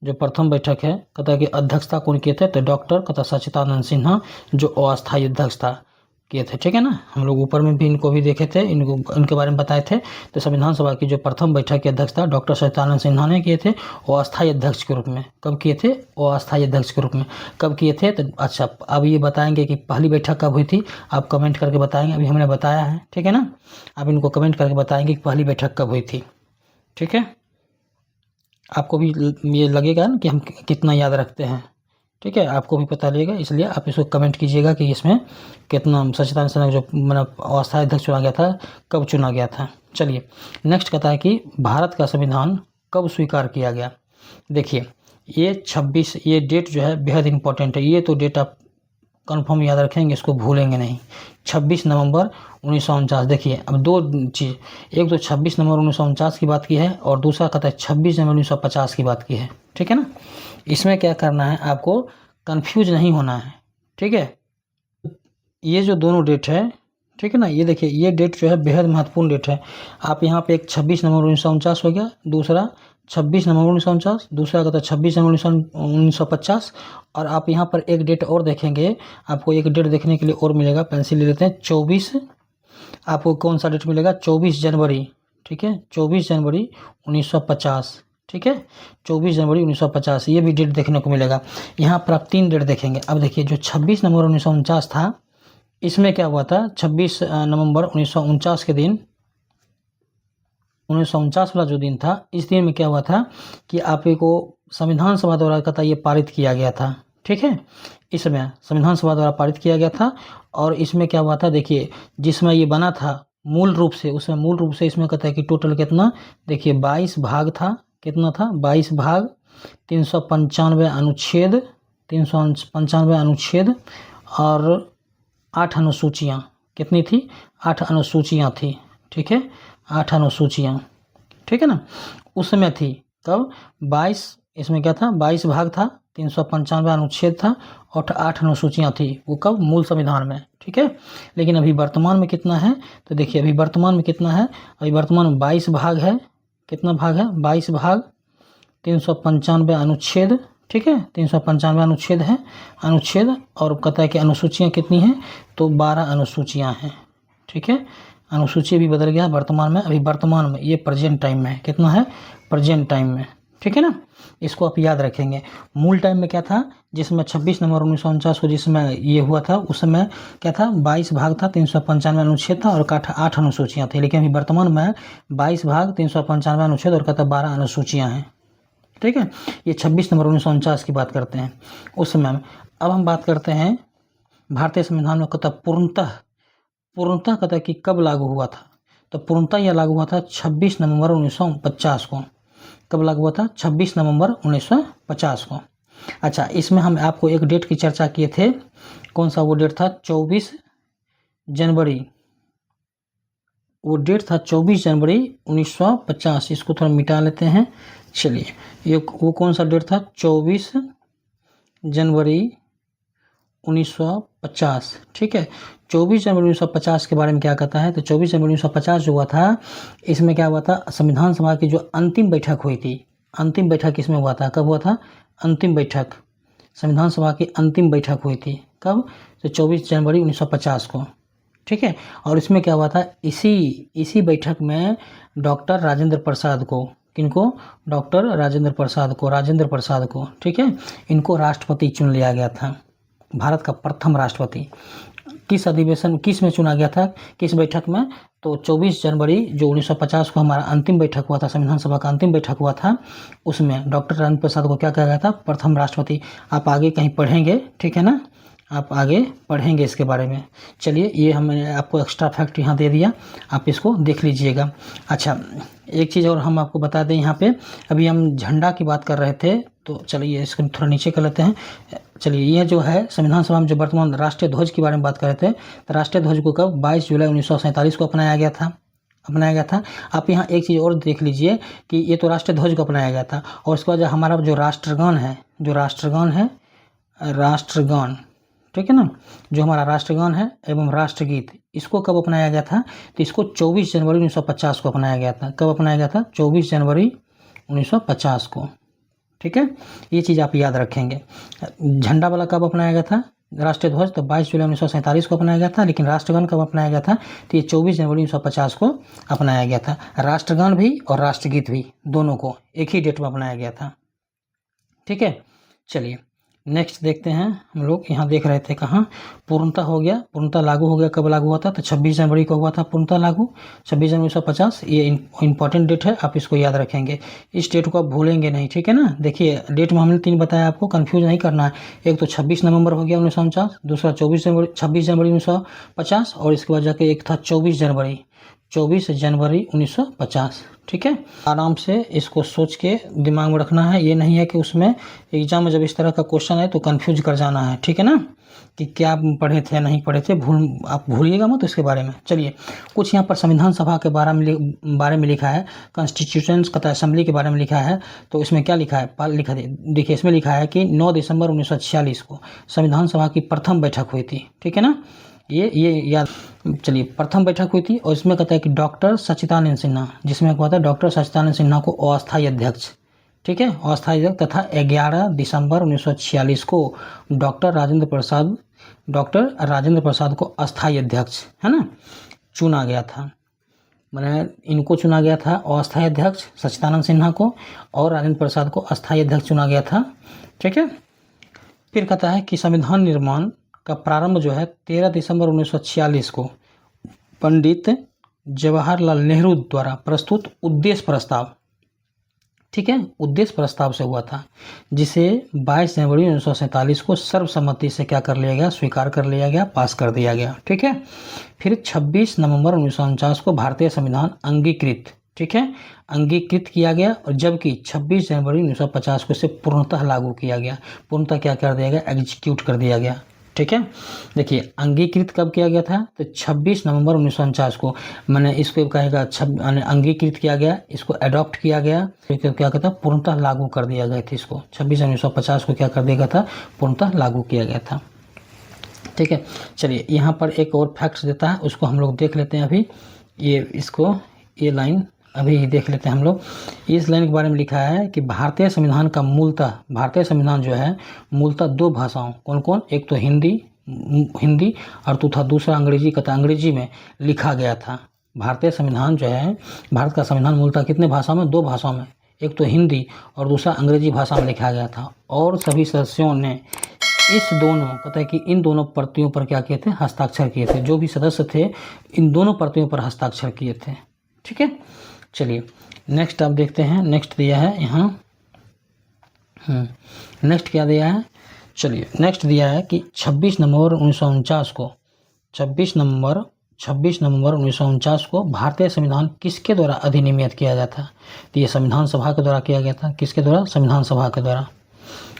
जो प्रथम बैठक है, कहता है कि अध्यक्षता कौन किए थे? तो डॉक्टर कहता सच्चिदानंद सिन्हा, जो अस्थायी अध्यक्ष था, किए थे, ठीक है ना। हम लोग ऊपर में भी इनको भी देखे थे, इनके बारे में बताए थे। तो संविधान सभा की जो प्रथम बैठक की अध्यक्षता डॉक्टर सच्चिदानंद सिन्हा ने किए थे, वो अस्थायी अध्यक्ष के रूप में। कब किए थे? वो अस्थायी अध्यक्ष के रूप में कब किए थे? तो अच्छा, अब ये बताएंगे कि पहली बैठक कब हुई थी, आप कमेंट करके बताएंगे। अभी हमने बताया है, ठीक है ना। आप इनको कमेंट करके बताएंगे कि पहली बैठक कब हुई थी, ठीक है। आपको भी ये लगेगा ना कि हम कितना याद रखते हैं, ठीक है, आपको भी पता लगेगा। इसलिए आप इसको कमेंट कीजिएगा कि इसमें कितना सच्चिदानंद सिन्हा जो मतलब अस्थायी अध्यक्ष चुना गया था, कब चुना गया था। चलिए नेक्स्ट कहता है कि भारत का संविधान कब स्वीकार किया गया। देखिए ये 26, ये डेट जो है बेहद इंपॉर्टेंट है, ये तो डेट आप कन्फर्म याद रखेंगे, इसको भूलेंगे नहीं। 26 नवंबर 1949। देखिए अब दो चीज़, एक तो 26 नवंबर 1949 की बात की है, और दूसरा कहता है 26 जनवरी 1950 की बात की है, ठीक है ना। इसमें क्या करना है, आपको कंफ्यूज नहीं होना है, ठीक है। ये जो दोनों डेट है, ठीक है ना, ये देखिए ये डेट जो है बेहद महत्वपूर्ण डेट है। आप यहाँ पे एक 26 नवंबर 1949 हो गया, दूसरा 26 नवंबर 1949, दूसरा कहता है 26 जनवरी 1950। और आप यहाँ पर एक डेट और देखेंगे, आपको एक डेट देखने के लिए और मिलेगा, पेंसिल ले लेते हैं। 24, आपको कौन सा डेट मिलेगा? 24 जनवरी, ठीक है, 24 जनवरी 1950, ठीक है, 24 जनवरी 1950, ये भी डेट देखने को मिलेगा। यहाँ पर आप 3 डेट देखेंगे। अब देखिए जो 26 नवंबर 1949 था, इसमें क्या हुआ था? 26 नवंबर 1949 के दिन, 1949 वाला जो दिन था, इस दिन में क्या हुआ था कि आपको संविधान सभा द्वारा कहता ये पारित किया गया था, ठीक है। इसमें संविधान सभा द्वारा पारित किया गया था। और इसमें क्या हुआ था, देखिए जिसमें ये बना था मूल रूप से, उसमें मूल रूप से इसमें कहता है कि टोटल कितना, देखिए 22 भाग था। कितना था? 22 भाग, 395 अनुच्छेद, 395 अनुच्छेद, और 8 अनुसूचियाँ। कितनी थी? 8 अनुसूचियाँ थी, ठीक है, 8 अनुसूचियाँ, ठीक है ना। उस समय थी कब? 22, इसमें क्या था? 22 भाग था, 395 अनुच्छेद था, और 8 अनुसूचियाँ थी। वो कब? मूल संविधान में, ठीक है। लेकिन अभी वर्तमान में कितना है? तो देखिए अभी वर्तमान में कितना है, अभी वर्तमान में 22 भाग है। कितना भाग है? 22 भाग, 395 अनुच्छेद, ठीक है, 395 अनुच्छेद है, अनुच्छेद। और कहता है कि अनुसूचियाँ कितनी हैं? तो 12 अनुसूचियाँ हैं, ठीक है। अनुसूची भी बदल गया वर्तमान में, अभी वर्तमान में ये प्रेजेंट टाइम में कितना है? प्रेजेंट टाइम में, ठीक है ना। इसको आप याद रखेंगे। मूल टाइम में क्या था, जिसमें 26 नवंबर 1949 को जिसमें ये हुआ था, उस समय क्या था? 22 भाग था, 395 अनुच्छेद था, और 8 अनुसूचियाँ थी। लेकिन अभी वर्तमान में 22 भाग, 395 अनुच्छेद, और कहता 12 अनुसूचियाँ हैं, ठीक है। ये 26 नवंबर 1949 की बात करते हैं उस समय में। अब हम बात करते हैं भारतीय संविधान में कहता पूर्णतः कहता है कि कब लागू हुआ था। तो पूर्णतः यह लागू हुआ था 26 नवंबर 1950 को। कब लागू हुआ था? 26 नवंबर 1950 को। अच्छा, इसमें हम आपको एक डेट की चर्चा किए थे। कौन सा वो डेट था? 24 जनवरी। वो डेट था 24 जनवरी 1950। इसको थोड़ा मिटा लेते हैं। चलिए, ये वो कौन सा डेट था? 24 जनवरी 1950, ठीक है। 24 जनवरी 1950 के बारे में क्या कहता है? तो 24 जनवरी 1950 जो हुआ था, इसमें क्या हुआ था? संविधान सभा की जो अंतिम बैठक हुई थी, अंतिम बैठक इसमें हुआ था। कब हुआ था? अंतिम बैठक, संविधान सभा की अंतिम बैठक हुई थी। कब? तो 24 जनवरी 1950 को, ठीक है। और इसमें क्या हुआ था? इसी बैठक में डॉक्टर राजेंद्र प्रसाद को, किनको? डॉक्टर राजेंद्र प्रसाद को, ठीक है, इनको राष्ट्रपति चुन लिया गया था। भारत का प्रथम राष्ट्रपति किस अधिवेशन, किस में चुना गया था, किस बैठक में? तो 24 जनवरी जो 1950 को हमारा अंतिम बैठक हुआ था, संविधान सभा का अंतिम बैठक हुआ था, उसमें डॉक्टर राजेंद्र प्रसाद को क्या कहा गया था? प्रथम राष्ट्रपति। आप आगे कहीं पढ़ेंगे, ठीक है ना, आप आगे पढ़ेंगे इसके बारे में। चलिए, ये हमने आपको एक्स्ट्रा फैक्ट यहाँ दे दिया, आप इसको देख लीजिएगा। अच्छा, एक चीज़ और हम आपको बता दें यहाँ पे, अभी हम झंडा की बात कर रहे थे, तो चलिए इसको थोड़ा नीचे कर लेते हैं। चलिए, यह जो है संविधान सभा में जो वर्तमान राष्ट्रीय ध्वज के बारे में बात कर रहे थे, तो राष्ट्रीय ध्वज को कब 22 जुलाई 1947 को अपनाया गया था। आप यहाँ एक चीज़ और देख लीजिए कि ये तो राष्ट्रीय ध्वज को अपनाया गया था, और उसके बाद हमारा जो राष्ट्रगान है, राष्ट्रगान, ठीक है ना, जो हमारा राष्ट्रगान है एवं राष्ट्रगीत, इसको कब अपनाया गया था? तो इसको 24 जनवरी 1950 को अपनाया गया था। कब अपनाया गया था? 24 जनवरी 1950 को, ठीक है, ये चीज़ आप याद रखेंगे। झंडा वाला कब अपनाया गया था? राष्ट्रीय ध्वज तो 22 जुलाई 1947 को अपनाया गया था, लेकिन राष्ट्रगान कब अपनाया गया था? तो ये 24 जनवरी 1950 को अपनाया गया था। राष्ट्रगान भी और राष्ट्रगीत भी दोनों को एक ही डेट में अपनाया गया था, ठीक है। चलिए नेक्स्ट देखते हैं, हम लोग यहाँ देख रहे थे कहाँ पूर्णता हो गया, पूर्णता लागू हो गया। कब लागू हुआ था? तो 26 जनवरी को हुआ था पूर्णता लागू, 26 जनवरी 1950। ये इंपॉर्टेंट डेट है, आप इसको याद रखेंगे, इस डेट को आप भूलेंगे नहीं, ठीक है ना। देखिए डेट में हमने 3 बताया, आपको कंफ्यूज नहीं करना है। एक तो 26 नवंबर हो गया 1949, दूसरा 26 जनवरी 1950, और इसके बाद जाके एक था 24 जनवरी 1950, ठीक है। आराम से इसको सोच के दिमाग में रखना है, ये नहीं है कि उसमें एग्जाम में जब इस तरह का क्वेश्चन है तो कंफ्यूज कर जाना है, ठीक है ना, कि क्या पढ़े थे नहीं पढ़े थे, आप भूलिएगा मत इसके बारे में। चलिए, कुछ यहाँ पर संविधान सभा के बारे में लिखा है, कॉन्स्टिट्यूशंस कथा असेंबली के बारे में लिखा है। तो इसमें क्या लिखा है? देखिए, इसमें लिखा है कि 9 दिसंबर 1946 को संविधान सभा की प्रथम बैठक हुई थी, ठीक है ना, ये याद। चलिए, प्रथम बैठक हुई थी, और इसमें कहता है कि डॉक्टर सच्चिदानंद सिन्हा, जिसमें कहता है डॉक्टर सच्चिदानंद सिन्हा को अस्थायी अध्यक्ष, ठीक है, अस्थायी अध्यक्ष, तथा 11 दिसंबर 1946 को डॉक्टर राजेंद्र प्रसाद को अस्थायी अध्यक्ष, है ना, चुना गया था। मैंने इनको चुना गया था अस्थायी अध्यक्ष, सच्चिदानंद सिन्हा को, और राजेंद्र प्रसाद को अस्थायी अध्यक्ष चुना गया था, ठीक है। फिर कहता है कि संविधान निर्माण का प्रारंभ जो है 13 दिसंबर 1946 को पंडित जवाहरलाल नेहरू द्वारा प्रस्तुत उद्देश्य प्रस्ताव, ठीक है, उद्देश्य प्रस्ताव से हुआ था, जिसे 22 जनवरी 1947 को सर्वसम्मति से क्या कर लिया गया? स्वीकार कर लिया गया, पास कर दिया गया, ठीक है। फिर 26 नवंबर 1949 को भारतीय संविधान अंगीकृत, ठीक है, अंगीकृत किया गया, और जबकि 26 जनवरी 1950 को इसे पूर्णतः लागू किया गया। पूर्णतः क्या कर दिया गया? एग्जीक्यूट कर दिया गया, ठीक है। देखिए, अंगीकृत कब किया गया था? तो 26 नवंबर 1949 को, मैंने इसको कहेगा अंगीकृत किया गया, इसको अडॉप्ट किया गया, तो क्या कहता? पूर्णतः लागू कर दिया गया था इसको। 26 जनवरी 1950 को क्या कर दिया गया था? पूर्णतः लागू किया गया था, ठीक है। चलिए, यहाँ पर एक और फैक्ट्स देता है, उसको हम लोग देख लेते हैं अभी। ये लाइन अभी देख लेते हैं हम लोग। इस लाइन के बारे में लिखा है कि भारतीय संविधान जो है मूलतः 2 भाषाओं, कौन कौन? एक तो हिंदी और दूसरा अंग्रेजी, कहता अंग्रेजी में लिखा गया था। भारतीय संविधान जो है, भारत का संविधान मूलतः कितने भाषाओं में? 2 भाषाओं में, एक तो हिंदी और दूसरा अंग्रेजी भाषा में लिखा गया था। और सभी सदस्यों ने कहता है कि इन दोनों प्रतियों पर क्या किए थे? हस्ताक्षर किए थे। जो भी सदस्य थे इन दोनों प्रतियों पर हस्ताक्षर किए थे, ठीक है। चलिए नेक्स्ट आप देखते हैं, नेक्स्ट दिया है यहाँ, नेक्स्ट क्या दिया है? चलिए नेक्स्ट दिया है कि 26 नवंबर 1949 को भारतीय संविधान किसके द्वारा अधिनियमित किया गया था? तो ये संविधान सभा के द्वारा किया गया था। किसके द्वारा? संविधान सभा के द्वारा।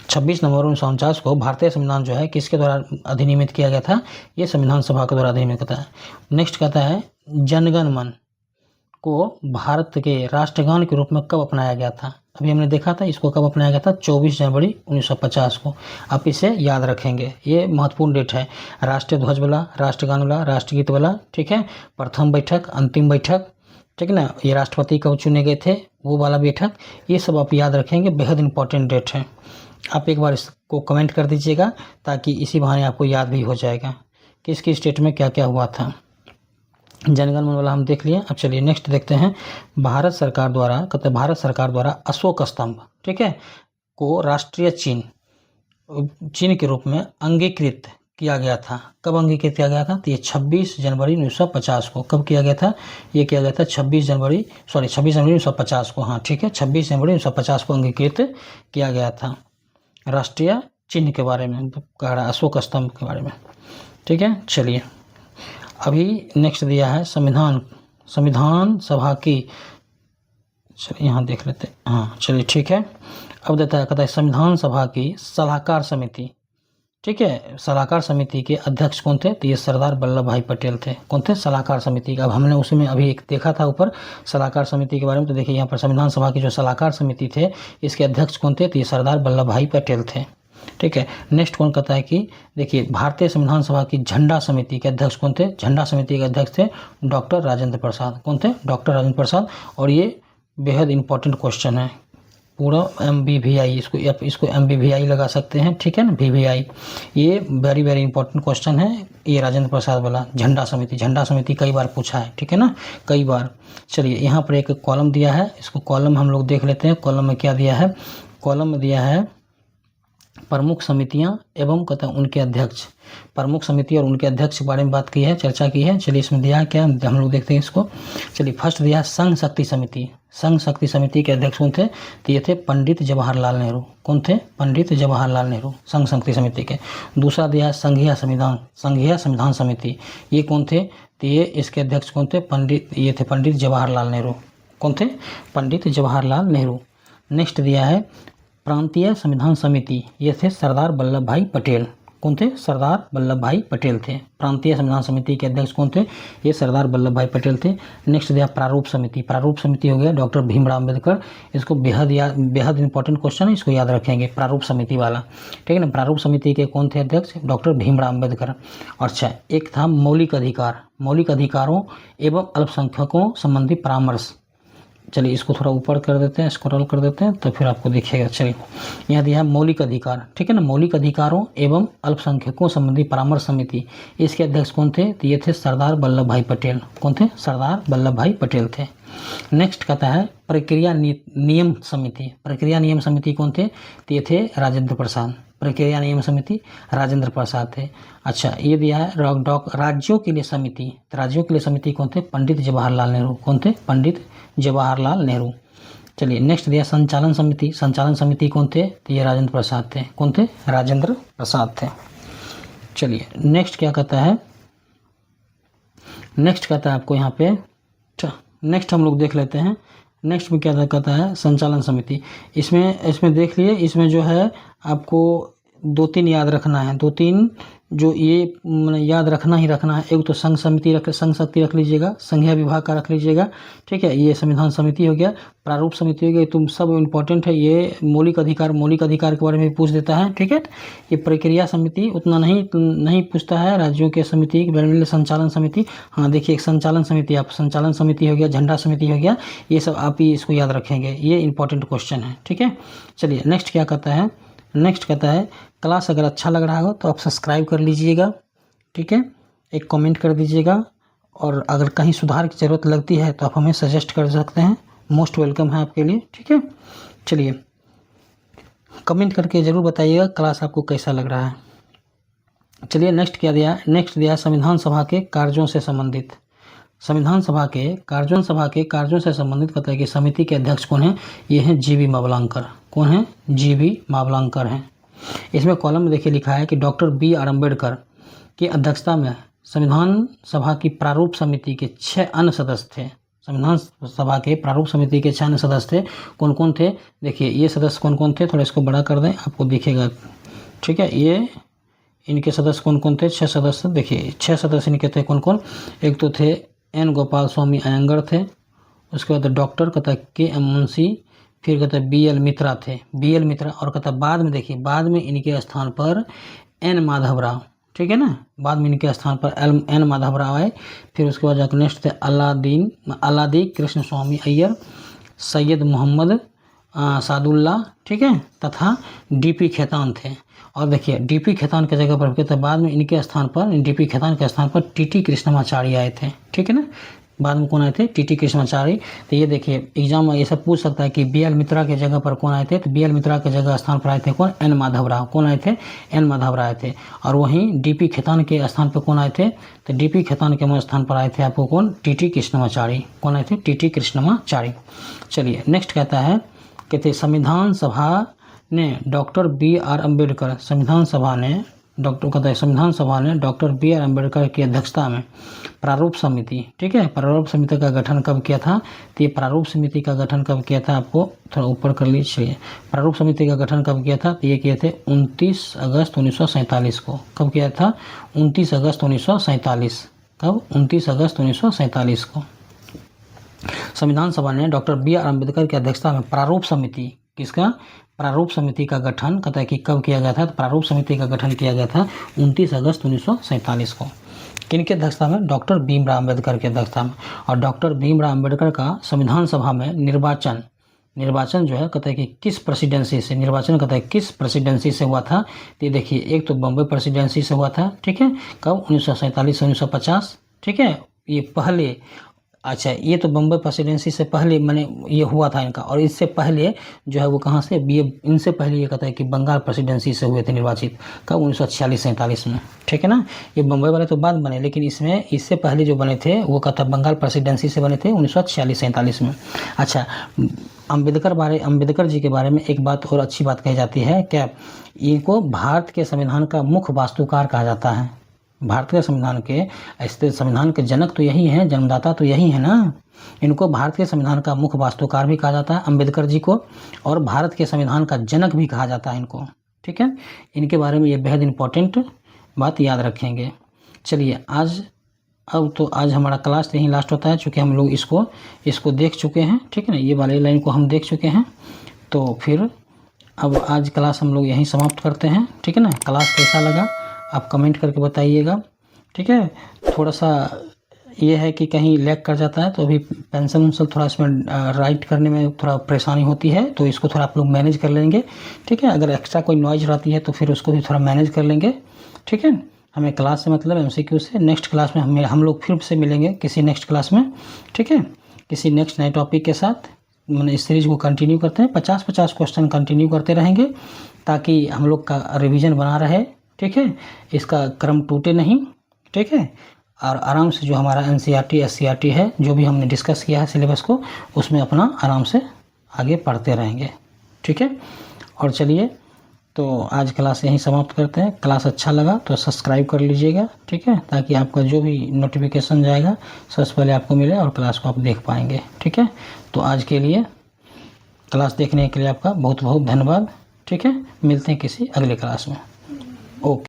26 नवंबर 1949 को भारतीय संविधान जो है किसके द्वारा अधिनियमित किया गया था? ये संविधान सभा के द्वारा अधिनियमित करता है। नेक्स्ट कहता है जनगण मन को भारत के राष्ट्रगान के रूप में कब अपनाया गया था? अभी हमने देखा था, इसको कब अपनाया गया था? 24 जनवरी 1950 को। आप इसे याद रखेंगे, ये महत्वपूर्ण डेट है। राष्ट्रीय ध्वज वाला, राष्ट्रगान वाला, राष्ट्रगीत वाला, ठीक है, प्रथम बैठक, अंतिम बैठक, ठीक है ना, ये राष्ट्रपति कब चुने गए थे वो वाला बैठक, ये सब आप याद रखेंगे, बेहद इंपॉर्टेंट डेट है। आप एक बार इसको कमेंट कर दीजिएगा ताकि इसी बहाने आपको याद भी हो जाएगा किस किस स्टेट में क्या क्या हुआ था। जनगण मन वाला हम देख लिए। अब चलिए नेक्स्ट देखते हैं। भारत सरकार द्वारा अशोक स्तंभ, ठीक है, को राष्ट्रीय चिन्ह के रूप में अंगीकृत किया गया था। कब अंगीकृत किया गया था? तो ये 26 जनवरी 1950 को। कब किया गया था? ये किया गया था 26 जनवरी 1950 को। हाँ ठीक है, 26 जनवरी 1950 को अंगीकृत किया गया था राष्ट्रीय चिन्ह के बारे में कह रहा है, अशोक स्तंभ के बारे में। ठीक है, चलिए अभी नेक्स्ट दिया है संविधान सभा की, चलिए यहाँ देख लेते हैं। हाँ चलिए ठीक है, अब देता है, कहता है संविधान सभा की सलाहकार समिति। ठीक है, सलाहकार समिति के अध्यक्ष कौन थे? तो ये सरदार वल्लभ भाई पटेल थे। कौन थे? सलाहकार समिति का। अब हमने उसमें अभी एक देखा था ऊपर सलाहकार समिति के बारे में, तो देखिए यहाँ पर संविधान सभा की जो सलाहकार समिति थे इसके अध्यक्ष कौन थे? तो ये सरदार वल्लभ भाई पटेल थे। ठीक है, नेक्स्ट कौन कहता है कि देखिए भारतीय संविधान सभा की झंडा समिति के अध्यक्ष कौन थे? झंडा समिति के अध्यक्ष थे डॉक्टर राजेंद्र प्रसाद। कौन थे? डॉक्टर राजेंद्र प्रसाद। और ये बेहद इंपॉर्टेंट क्वेश्चन है, पूरा MBVI, इसको MBVI लगा सकते हैं। ठीक है ना, VVI, ये वेरी वेरी इंपॉर्टेंट क्वेश्चन है ये राजेंद्र प्रसाद वाला। झंडा समिति कई बार पूछा है। ठीक है ना, कई बार। चलिए यहाँ पर एक कॉलम दिया है, इसको कॉलम हम लोग देख लेते हैं। कॉलम में क्या दिया है? कॉलम में दिया है प्रमुख समितियां एवं कहते हैं उनके अध्यक्ष। प्रमुख समिति और उनके अध्यक्ष के बारे में बात की है, चर्चा की है। चलिए इसमें दिया है क्या, हम लोग देखते हैं इसको। चलिए फर्स्ट दिया है संघ शक्ति समिति। संघ शक्ति समिति के अध्यक्ष कौन थे? तो ये थे पंडित जवाहरलाल नेहरू। कौन थे? पंडित जवाहरलाल नेहरू, संघ शक्ति समिति के। दूसरा दिया है संघीय संविधान समिति। ये कौन थे? तो ये इसके अध्यक्ष कौन थे? ये थे पंडित जवाहरलाल नेहरू। कौन थे? पंडित जवाहरलाल नेहरू। नेक्स्ट दिया है प्रांतीय संविधान समिति। ये थे सरदार वल्लभ भाई पटेल। कौन थे? सरदार वल्लभ भाई पटेल थे। प्रांतीय संविधान समिति के अध्यक्ष कौन थे? ये सरदार वल्लभ भाई पटेल थे। नेक्स्ट दिया प्रारूप समिति। प्रारूप समिति हो गया डॉक्टर भीमराव अम्बेडकर। इसको बेहद इंपॉर्टेंट क्वेश्चन है, इसको याद रखेंगे, प्रारूप समिति वाला। ठीक है ना, प्रारूप समिति के कौन थे अध्यक्ष? डॉक्टर भीमराव अम्बेडकर। अच्छा, एक था मौलिक अधिकारों एवं अल्पसंख्यकों संबंधी परामर्श। चलिए इसको थोड़ा ऊपर कर देते हैं, स्क्रॉल कर देते हैं, तो फिर आपको दिखेगा। चलिए यहाँ दिया है मौलिक अधिकार। ठीक है ना, मौलिक अधिकारों एवं अल्पसंख्यकों संबंधी परामर्श समिति। इसके अध्यक्ष कौन थे? तो ये थे सरदार वल्लभ भाई पटेल। कौन थे? सरदार वल्लभ भाई पटेल थे। नेक्स्ट कहता है प्रक्रिया नियम समिति। प्रक्रिया नियम समिति कौन थे? तो ये थे राजेंद्र प्रसाद। प्रक्रिया नियम समिति राजेंद्र प्रसाद थे। अच्छा, ये दिया है राज्यों के लिए समिति। राज्यों के लिए समिति कौन थे? पंडित जवाहरलाल नेहरू। कौन थे? पंडित जवाहरलाल नेहरू। चलिए नेक्स्ट दिया संचालन समिति। संचालन समिति कौन थे? तो ये राजेंद्र प्रसाद थे। कौन थे? राजेंद्र प्रसाद थे। चलिए नेक्स्ट क्या कहता है? नेक्स्ट कहता है आपको यहाँ पे, नेक्स्ट हम लोग देख लेते हैं। नेक्स्ट में क्या कहता है? संचालन समिति। इसमें देख लिए, इसमें जो है आपको 2-3 याद रखना है। 2-3 जो ये याद रखना ही रखना है। एक तो संघ शक्ति रख लीजिएगा, संघीय विभाग का रख लीजिएगा। ठीक है, ये संविधान समिति हो गया, प्रारूप समिति हो गया। तुम सब इम्पोर्टेंट है। ये मौलिक अधिकार के बारे में पूछ देता है। ठीक है, ये प्रक्रिया समिति उतना नहीं पूछता है। राज्यों के समिति के बारे में संचालन समिति, हाँ देखिए एक संचालन समिति, आप संचालन समिति हो गया, झंडा समिति हो गया, ये सब आप ही इसको याद रखेंगे, ये इंपॉर्टेंट क्वेश्चन है। ठीक है, चलिए नेक्स्ट क्या कहता है? नेक्स्ट कहता है क्लास अगर अच्छा लग रहा हो तो आप सब्सक्राइब कर लीजिएगा। ठीक है, एक कमेंट कर दीजिएगा, और अगर कहीं सुधार की ज़रूरत लगती है तो आप हमें सजेस्ट कर सकते हैं, मोस्ट वेलकम है आपके लिए। ठीक है, चलिए कमेंट करके ज़रूर बताइएगा क्लास आपको कैसा लग रहा है। चलिए नेक्स्ट क्या दिया? नेक्स्ट दिया संविधान सभा के कार्यों से संबंधित। संविधान सभा के कार्यों से संबंधित कहता है कि समिति के अध्यक्ष कौन है? ये हैं GV मावलंकर। कौन है? GV मावलंकर हैं। इसमें कॉलम में देखिए लिखा है कि डॉक्टर BR अम्बेडकर की अध्यक्षता में संविधान सभा की प्रारूप समिति के 6 अन्य सदस्य थे। संविधान सभा के प्रारूप समिति के 6 अन्य सदस्य थे। कौन कौन थे? देखिए ये सदस्य कौन कौन थे, थोड़ा इसको बड़ा कर दें, आपको दिखेगा। ठीक है, ये इनके सदस्य कौन कौन थे? 6 सदस्य। देखिए 6 सदस्य इनके थे कौन कौन? एक तो थे N गोपाल स्वामी अयंगर थे, उसके बाद डॉक्टर कहता KM मुंशी, फिर कहता BL मित्रा थे, BL मित्रा, और कहता बाद में देखिए बाद में इनके स्थान पर N माधव राव। ठीक है ना, बाद में इनके स्थान पर N माधव राव आए। फिर उसके बाद जाकर नेक्स्ट थे अलादी कृष्ण स्वामी अय्यर, सैयद मोहम्मद सादुल्ला। ठीक है, तथा DP खेतान थे। और देखिए DP खेतान के जगह पर कहते बाद में इनके स्थान पर, DP खेतान के स्थान पर TT कृष्णमाचारी आए थे। ठीक है ना, बाद में कौन आए थे? TT कृष्णमाचारी। तो ये देखिए एग्जाम में ये सब पूछ सकता है कि BL मित्रा के जगह पर कौन आए थे? तो BL मित्रा के जगह स्थान पर आए थे कौन? N माधव राव। कौन आए थे? N माधव राव आए थे। और वहीं DP खेतान के स्थान पर कौन आए थे? तो DP खेतान के स्थान पर आए थे आपको कौन? TT कृष्णमाचारी। कौन आए थे? TT कृष्णमाचारी। चलिए नेक्स्ट कहता है, कहते संविधान सभा ने डॉक्टर बी आर अम्बेडकर संविधान सभा ने संविधान सभा ने डॉक्टर बी आर अम्बेडकर की अध्यक्षता में प्रारूप समिति, ठीक है, प्रारूप समिति का गठन कब किया था? तो ये प्रारूप समिति का गठन कब किया था, आपको थोड़ा ऊपर कर लीजिए। प्रारूप समिति का गठन कब किया था? तो ये किए थे 29 अगस्त 1947 को। कब किया था? 29 अगस्त 1947। कब? 29 अगस्त 1947 को संविधान सभा ने डॉक्टर बी आर अम्बेडकर की अध्यक्षता में प्रारूप समिति, किसका? प्रारूप समिति का गठन कहता है कि कब किया गया था? तो प्रारूप समिति का गठन किया गया था 29 अगस्त 1947 को। किनकी अध्यक्षता में? डॉक्टर भीमराव अम्बेडकर की अध्यक्षता में। और डॉक्टर भीमराव अम्बेडकर का संविधान सभा में निर्वाचन जो है कहता है कि किस प्रेसिडेंसी से निर्वाचन कहता है किस प्रेसिडेंसी से हुआ था? तो ये देखिए, एक तो बम्बई प्रेसिडेंसी से हुआ था, ठीक है, कब? 1947 से 1950, ठीक है, ये पहले। अच्छा, ये तो बम्बई प्रेसिडेंसी से पहले मैंने ये हुआ था इनका, और इससे पहले जो है वो कहाँ से? इनसे पहले ये कहता है कि बंगाल प्रेसिडेंसी से हुए थे निर्वाचित, कब? 1946-47 में, ठीक है ना। ये बम्बई वाले तो बाद बने, लेकिन इसमें इससे पहले जो बने थे वो कहता है बंगाल प्रेसिडेंसी से बने थे 1946-47 में। अच्छा, अम्बेडकर जी के बारे में एक बात और अच्छी बात कही जाती है, क्या? इनको भारत के संविधान का मुख्य वास्तुकार कहा जाता है। भारत के संविधान के ऐसे संविधान के जनक तो यही हैं, जन्मदाता तो यही है ना। इनको भारत के संविधान का मुख्य वास्तुकार भी कहा जाता है अम्बेडकर जी को, और भारत के संविधान का जनक भी कहा जाता है इनको, ठीक है। इनके बारे में ये बेहद इंपॉर्टेंट बात याद रखेंगे। चलिए आज हमारा क्लास यहीं लास्ट होता है, चूँकि हम लोग इसको देख चुके हैं, ठीक है ना। ये वाले लाइन को हम देख चुके हैं, तो फिर अब आज क्लास हम लोग यहीं समाप्त करते हैं, ठीक है ना। क्लास कैसा लगा आप कमेंट करके बताइएगा, ठीक है। थोड़ा सा ये है कि कहीं लैग कर जाता है, तो अभी पेंसिल थोड़ा इसमें राइट करने में थोड़ा परेशानी होती है, तो इसको थोड़ा आप लोग मैनेज कर लेंगे, ठीक है। अगर एक्स्ट्रा कोई नॉइज रहती है तो फिर उसको भी थोड़ा मैनेज कर लेंगे, ठीक है। हमें क्लास से मतलब MCQ से। नेक्स्ट क्लास में हम लोग फिर से मिलेंगे किसी नेक्स्ट क्लास में, ठीक है, किसी नेक्स्ट नए टॉपिक के साथ। मैंने इस सीरीज़ को कंटिन्यू करते हैं, 50-50 क्वेश्चन कंटिन्यू करते रहेंगे, ताकि हम लोग का रिवीजन बना रहे, ठीक है, इसका क्रम टूटे नहीं, ठीक है। और आराम से जो हमारा NCERT SCERT है, जो भी हमने डिस्कस किया है सिलेबस को, उसमें अपना आराम से आगे पढ़ते रहेंगे, ठीक है। और चलिए, तो आज क्लास यहीं समाप्त करते हैं। क्लास अच्छा लगा तो सब्सक्राइब कर लीजिएगा, ठीक है, ताकि आपका जो भी नोटिफिकेशन जाएगा सबसे पहले आपको मिले और क्लास को आप देख पाएंगे, ठीक है। तो आज के लिए क्लास देखने के लिए आपका बहुत बहुत धन्यवाद, ठीक है। मिलते हैं किसी अगले क्लास में। ओके।